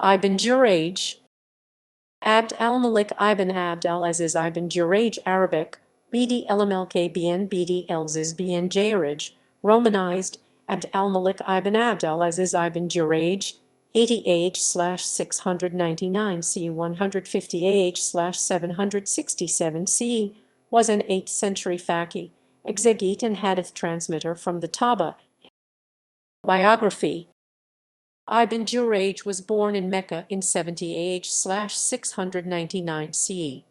ibn Jurayj, ʿAbd al-Malik ibn ʿAbd al-Aziz ibn Jurayj Arabic, Bd al-Malik Bd al-Aziz bn Jurayj, romanized, ʿAbd al-Malik ibn ʿAbd al-Aziz ibn Jurayj, 80 c. 150 767 c. was an 8th century faqih, exegete and hadith transmitter from the Taba. Biography. Ibn Jurayj was born in Mecca in 70 699 CE.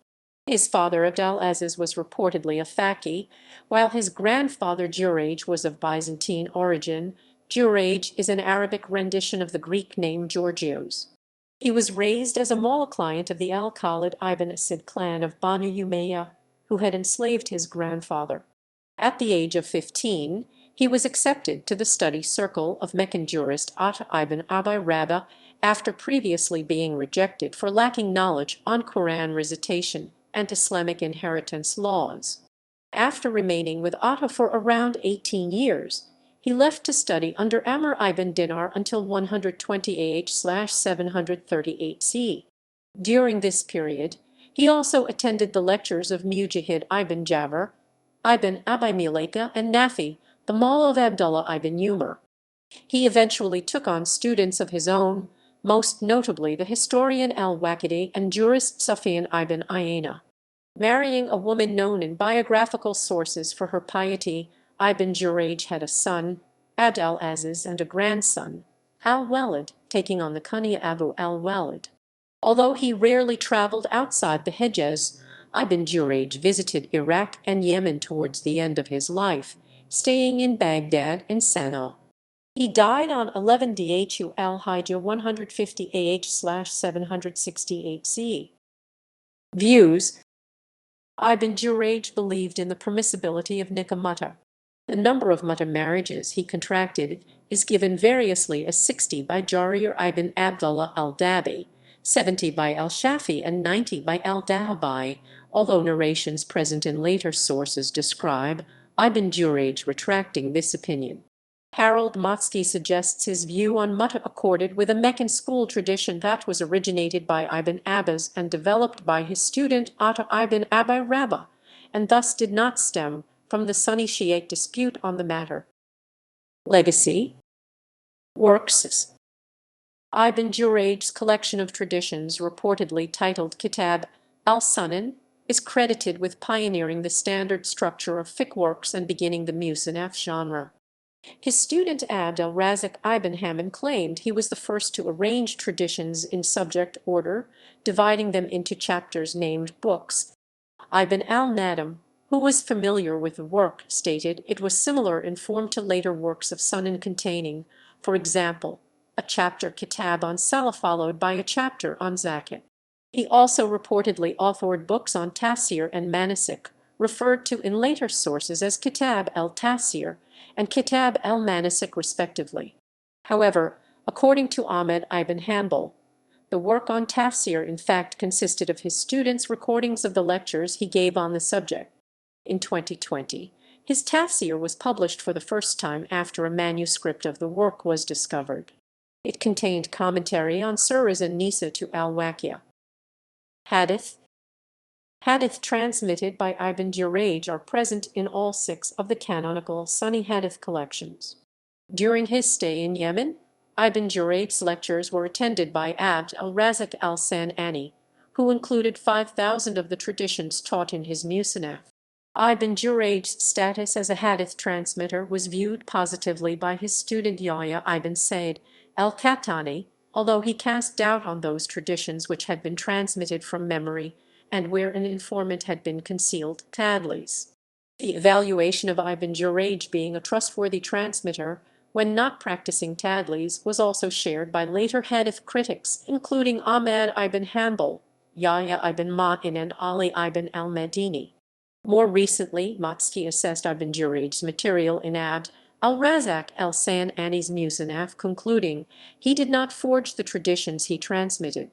His father al-Aziz was reportedly a faqih, while his grandfather Jurayj was of Byzantine origin. Jurayj is an Arabic rendition of the Greek name Georgios. He was raised as a mawla client of the al-Khalid ibn Asid clan of Banu Umayyah, who had enslaved his grandfather. At the age of 15, he was accepted to the study circle of Meccan jurist Ata ibn Abi Rabah after previously being rejected for lacking knowledge on Quran recitation and Islamic inheritance laws. After remaining with Ata for around 18 years, he left to study under Amr ibn Dinar until 120 738 CE. During this period, he also attended the lectures of Mujahid ibn Jabr, ibn Abi Mulaika, and Nafi, the Mawla of Abdullah ibn Umar. He eventually took on students of his own, most notably the historian al-Waqidi and jurist Sufyan ibn Uyayna. Marrying a woman known in biographical sources for her piety, Ibn Jurayj had a son, ʿAbd al-Aziz, and a grandson, al-Walid, taking on the kunya Abu al-Walid. Although he rarely traveled outside the Hejaz, Ibn Jurayj visited Iraq and Yemen towards the end of his life, staying in Baghdad and Sana'a. He died on 11 Dhu al-Hijjah 150 768 CE. Views. Ibn Jurayj believed in the permissibility of nikah mutta. The number of mutta marriages he contracted is given variously as 60 by Jarir ibn Abdullah al-Dabi, 70 by al-Shafi, and 90 by al-Dahabi, although narrations present in later sources describe Ibn Jurayj retracting this opinion. Harold Motsky suggests his view on mutta accorded with a Meccan school tradition that was originated by Ibn Abbas and developed by his student Ata ibn Abi Rabah, and thus did not stem from the Sunni Shiite dispute on the matter. Legacy. Works. Ibn Jurayj's collection of traditions, reportedly titled Kitab al-Sunan, is credited with pioneering the standard structure of fiqh works and beginning the musannaf genre. His student Abd al-Razak ibn Hammam claimed he was the first to arrange traditions in subject order, dividing them into chapters named books. Ibn al-Nadam, who was familiar with the work, stated it was similar in form to later works of Sunan containing, for example, a chapter kitab on Salah followed by a chapter on zakat. He also reportedly authored books on tafsir and manasik, referred to in later sources as Kitab al-Tafsir and Kitab al-Manasik respectively. However, according to Ahmad ibn Hanbal, the work on tafsir in fact consisted of his students' recordings of the lectures he gave on the subject. In 2020, his tafsir was published for the first time after a manuscript of the work was discovered. It contained commentary on surahs and nisa to al-Waqiah. Hadith. Hadith transmitted by Ibn Jurayj are present in all 6 of the canonical Sunni Hadith collections. During his stay in Yemen, Ibn Jurayj's lectures were attended by Abd al-Razak al-San'ani, who included 5,000 of the traditions taught in his musannaf. Ibn Jurayj's status as a hadith transmitter was viewed positively by his student Yahya ibn Said al-Qahtani, although he cast doubt on those traditions which had been transmitted from memory and where an informant had been concealed tadlis. The evaluation of Ibn Jurayj being a trustworthy transmitter when not practicing tadlis was also shared by later hadith critics, including Ahmad ibn Hanbal, Yahya ibn Ma'in, and Ali ibn al-Madini. More recently, Motsky assessed Ibn Jurayj's material in Abd al-Razak al-San'ani's musannaf, concluding he did not forge the traditions he transmitted.